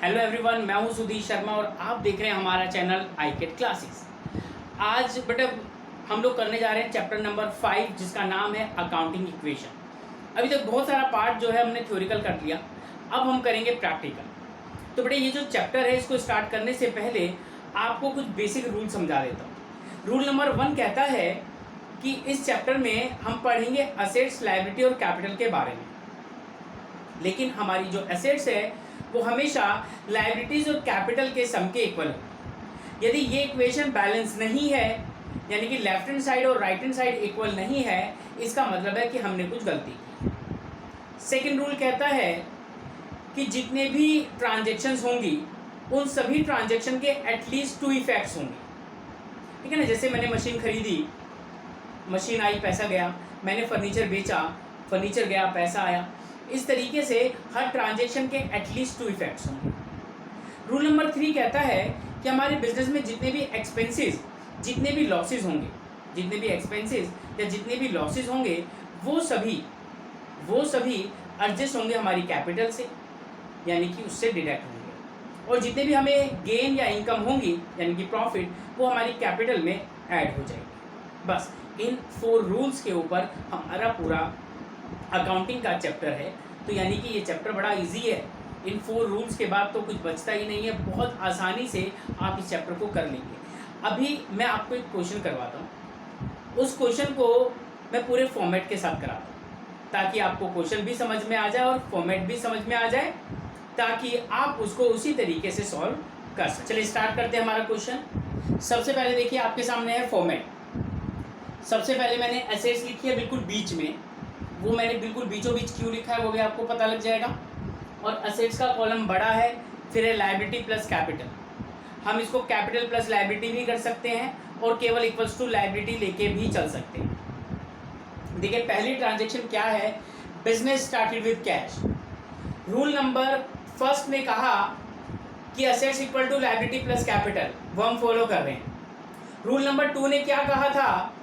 Hello everyone, मैं हूं सुधीर शर्मा और आप देख रहे हैं हमारा चैनल आईकेट क्लासेस। आज बेटा हम लोग करने जा रहे हैं चैप्टर नंबर 5 जिसका नाम है अकाउंटिंग इक्वेशन। अभी तक बहुत सारा पार्ट जो है हमने थ्योरिकल कर लिया, अब हम करेंगे प्रैक्टिकल। तो बेटा ये जो चैप्टर है इसको स्टार्ट करने से पहले आपको कुछ बेसिक रूल समझा देता हूँ। रूल नंबर 1 कहता है कि इस चैप्टर में हम पढ़ेंगे असेट्स, लायबिलिटी और कैपिटल के बारे में, लेकिन हमारी जो एसेट्स है वो हमेशा लायबिलिटीज और कैपिटल के सम के इक्वल है। यदि ये इक्वेशन बैलेंस नहीं है, यानी कि लेफ्ट हैंड साइड और राइट हैंड साइड इक्वल नहीं है, इसका मतलब है कि हमने कुछ गलती की। सेकंड रूल कहता है कि जितने भी ट्रांजेक्शन्स होंगी उन सभी ट्रांजेक्शन के एटलीस्ट 2 इफेक्ट्स होंगे। ठीक है ना, जैसे मैंने मशीन खरीदी, मशीन आई, पैसा गया, मैंने फर्नीचर बेचा, फर्नीचर गया, पैसा आया। इस तरीके से हर ट्रांजेक्शन के एटलीस्ट 2 इफेक्ट्स होंगे। रूल नंबर 3 कहता है कि हमारे बिजनेस में जितने भी एक्सपेंसेस, जितने भी लॉसेस होंगे, जितने भी एक्सपेंसेस या जितने भी लॉसेस होंगे वो सभी एडजस्ट होंगे हमारी कैपिटल से, यानी कि उससे डिडक्ट होंगे, और जितने भी हमें गेन या इनकम होंगी यानी कि प्रॉफिट, वो हमारी कैपिटल में ऐड हो जाएगी। बस इन 4 रूल्स के ऊपर हमारा पूरा अकाउंटिंग का चैप्टर है। तो यानी कि ये चैप्टर बड़ा इजी है। इन 4 रूल्स के बाद तो कुछ बचता ही नहीं है, बहुत आसानी से आप इस चैप्टर को कर लेंगे। अभी मैं आपको एक क्वेश्चन करवाता हूँ, उस क्वेश्चन को मैं पूरे फॉर्मेट के साथ कराता हूँ ताकि आपको क्वेश्चन भी समझ में आ जाए और फॉर्मेट भी समझ में आ जाए, ताकि आप उसको उसी तरीके से सॉल्व कर सकें। चलिए स्टार्ट करते हैं हमारा क्वेश्चन। सबसे पहले देखिए आपके सामने है फॉर्मेट। सबसे पहले मैंने एसेट्स लिखी है बिल्कुल बीच में, वो मैंने बिल्कुल बीचों बीच क्यों लिखा है वो भी आपको पता लग जाएगा। और एसेट्स का कॉलम बड़ा है, फिर है लायबिलिटी प्लस कैपिटल। हम इसको कैपिटल प्लस लायबिलिटी भी कर सकते हैं और केवल इक्वल्स टू लायबिलिटी लेके भी चल सकते हैं। देखिए पहली ट्रांजेक्शन क्या है, business started with cash. Rule number 1 ने कहा कि assets equal to liability plus capital, वो हम फॉलो कर रहे हैं। रूल नंबर 2 ने क्या कहा था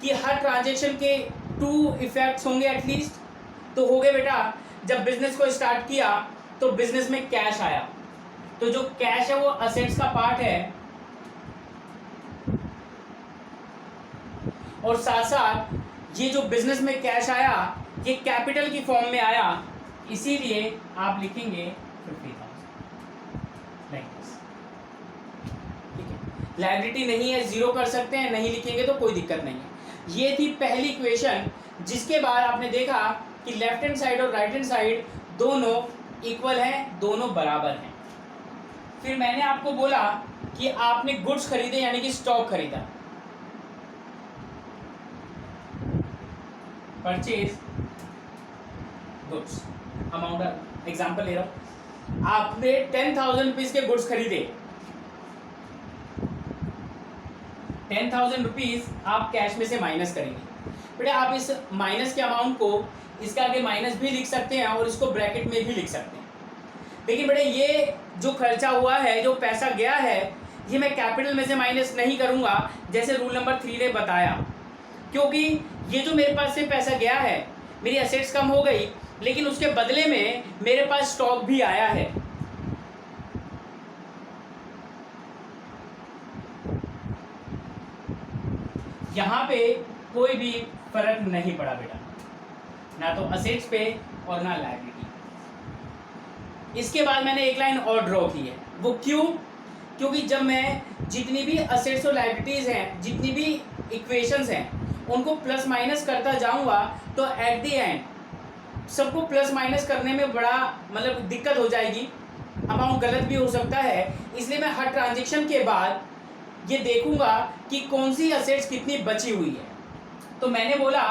कि हर ट्रांजेक्शन के 2 इफेक्ट्स होंगे एटलीस्ट। तो हो गए बेटा, जब बिजनेस को स्टार्ट किया तो बिजनेस में कैश आया, तो जो कैश है वो असेट्स का पार्ट है, और साथ साथ ये जो बिजनेस में कैश आया ये कैपिटल की फॉर्म में आया, इसीलिए आप लिखेंगे 50,000। ठीक है, लायबिलिटी नहीं है, 0 कर सकते हैं, नहीं लिखेंगे तो कोई दिक्कत नहीं है। ये थी पहली इक्वेशन, जिसके बाद आपने देखा कि लेफ्ट हैंड साइड और राइट हैंड साइड दोनों इक्वल हैं, दोनों बराबर हैं। फिर मैंने आपको बोला कि आपने गुड्स खरीदे यानी कि स्टॉक खरीदा, परचेज गुड्स अमाउंट, एग्जांपल ले रहा हूं, आपने 10,000 रुपीज के गुड्स खरीदे, 10,000 रुपीज आप कैश में से माइनस करेंगे। बेटा आप इस माइनस के अमाउंट को इसके आगे माइनस भी लिख सकते हैं और इसको ब्रैकेट में भी लिख सकते हैं। लेकिन बेटा ये जो खर्चा हुआ है, जो पैसा गया है, ये मैं कैपिटल में से माइनस नहीं करूंगा जैसे रूल नंबर 3 ने बताया, क्योंकि ये जो मेरे पास से पैसा गया है, मेरी एसेट्स कम हो गई, लेकिन उसके बदले में मेरे पास स्टॉक भी आया है। यहाँ पे कोई भी फर्क नहीं पड़ा बेटा, ना तो असेट्स पे और ना लायबिलिटी। इसके बाद मैंने एक लाइन और ड्रॉ की है, वो क्यों? क्योंकि जब मैं जितनी भी असेट्स और लायबिलिटीज हैं, जितनी भी इक्वेशंस हैं, उनको प्लस माइनस करता जाऊंगा तो एट द एंड सबको प्लस माइनस करने में बड़ा मतलब दिक्कत हो जाएगी, अमाउंट गलत भी हो सकता है। इसलिए मैं हर ट्रांजेक्शन के बाद ये देखूंगा कि कौन सी असेट्स कितनी बची हुई है। तो मैंने बोला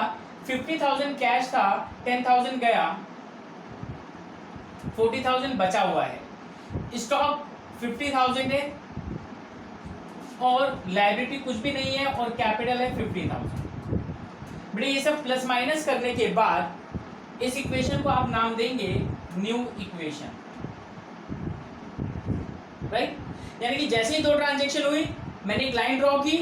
50,000 कैश था, 10,000 गया, 40,000 बचा हुआ है, स्टॉक 50,000 है और लायबिलिटी कुछ भी नहीं है और कैपिटल है 50,000। बेटे ये सब प्लस माइनस करने के बाद इस इक्वेशन को आप नाम देंगे न्यू इक्वेशन, राइट। यानी कि जैसे ही 2 ट्रांजेक्शन हुई मैंने एक लाइन ड्रॉ की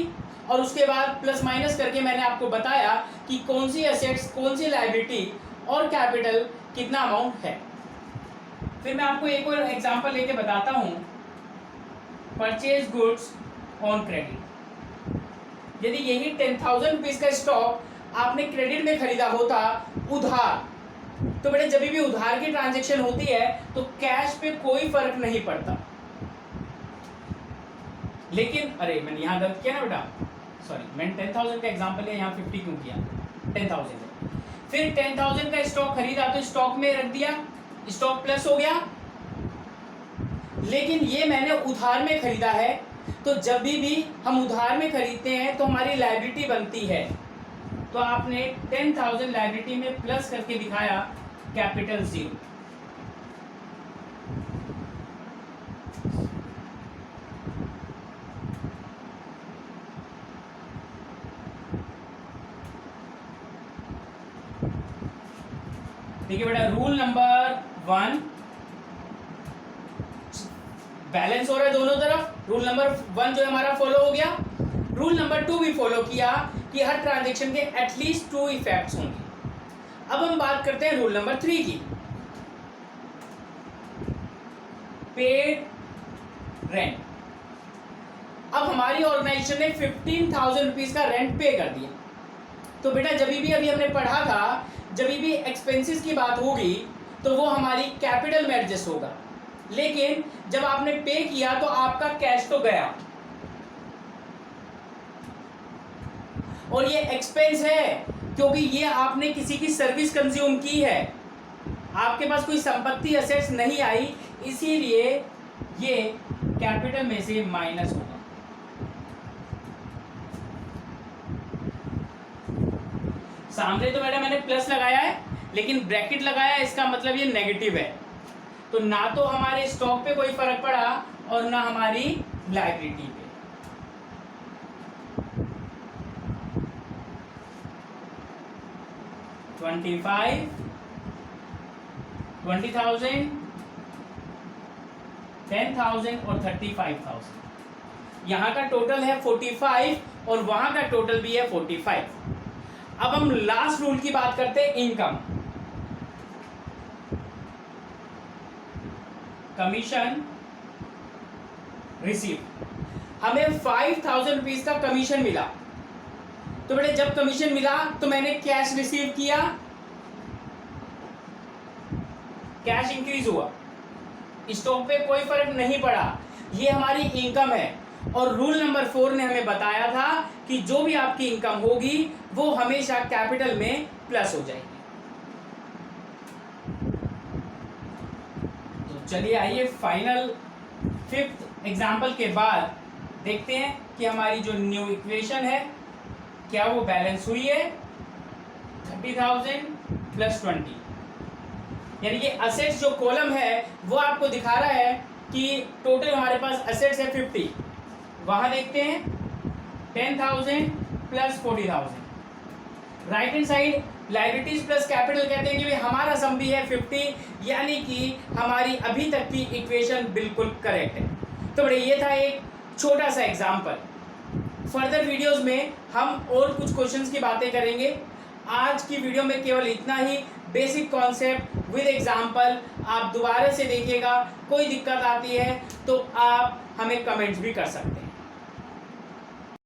और उसके बाद प्लस माइनस करके मैंने आपको बताया कि कौन सी एसेट्स, कौन सी लायबिलिटी और कैपिटल कितना अमाउंट है। फिर मैं आपको एक और एग्जांपल लेके बताता हूँ, परचेज गुड्स ऑन क्रेडिट। यदि यही 10,000 रुपीज का स्टॉक आपने क्रेडिट में खरीदा होता उधार, तो बेटे जब भी उधार की ट्रांजैक्शन होती है तो कैश पे कोई फर्क नहीं पड़ता। लेकिन अरे मैंने यहाँ गलत किया ना बेटा, सॉरी, मैंने 10,000 का एग्जांपल है, यहाँ 50 क्यों किया, 10,000 है। फिर 10,000 का स्टॉक खरीदा तो स्टॉक में रख दिया, स्टॉक प्लस हो गया। लेकिन ये मैंने उधार में खरीदा है, तो जब भी हम उधार में खरीदते हैं तो हमारी लायबिलिटी बनती है। तो आपने 10,000 लायबिलिटी में प्लस करके दिखाया कैपिटल 0। देखिए बेटा, रूल नंबर 1 बैलेंस हो रहा है दोनों तरफ। रूल नंबर 1 जो है हमारा फॉलो हो गया। रूल नंबर 2 भी फॉलो किया कि हर ट्रांजैक्शन के एटलीस्ट 2 इफेक्ट्स होंगे। अब हम बात करते हैं रूल नंबर 3 की, पेड रेंट। अब हमारी ऑर्गेनाइजेशन ने 15,000 रुपीज का रेंट पे कर दिया। तो बेटा जब भी अभी हमने पढ़ा था, जब भी एक्सपेंसेस की बात होगी तो वो हमारी कैपिटल में एडजस्ट होगा। लेकिन जब आपने पे किया तो आपका कैश तो गया, और ये एक्सपेंस है क्योंकि ये आपने किसी की सर्विस कंज्यूम की है, आपके पास कोई संपत्ति असेट्स नहीं आई, इसीलिए ये कैपिटल में से माइनस होगा। सामने तो बेटा मैंने प्लस लगाया है, लेकिन ब्रैकेट लगाया है, इसका मतलब ये नेगेटिव है। तो ना तो हमारे स्टॉक पे कोई फर्क पड़ा और ना हमारी लायबिलिटी पे। $25,000, $20,000, $10,000 और $35,000। यहाँ का टोटल है 45 और वहां का टोटल भी है 45। अब हम लास्ट रूल की बात करते हैं, इनकम। कमीशन रिसीव, हमें 5,000 रुपीज का कमीशन मिला। तो बेटे जब कमीशन मिला तो मैंने कैश रिसीव किया, कैश इंक्रीज हुआ, स्टॉक पे कोई फर्क नहीं पड़ा, ये हमारी इनकम है। और रूल नंबर 4 ने हमें बताया था कि जो भी आपकी इनकम होगी वो हमेशा कैपिटल में प्लस हो जाएगी। तो चलिए आइए फाइनल 5th एग्जाम्पल के बाद देखते हैं कि हमारी जो न्यू इक्वेशन है क्या वो बैलेंस हुई है। 30,000 प्लस 20, यानी कि असेट्स जो कॉलम है वो आपको दिखा रहा है कि टोटल हमारे पास असेट्स है 50। वहां देखते हैं 10,000 plus 40,000। Right hand side liabilities plus capital कहते हैं कि भाई हमारा सम भी है 50, यानी कि हमारी अभी तक की इक्वेशन बिल्कुल करेक्ट है। तो बड़े ये था एक छोटा सा एग्जाम्पल। फर्दर वीडियोस में हम और कुछ क्वेश्चंस की बातें करेंगे। आज की वीडियो में केवल इतना ही, बेसिक कॉन्सेप्ट विद एग्जाम्पल आप दोबारा से देखिएगा। कोई दिक्कत आती है तो आप हमें कमेंट्स भी कर सकते हैं।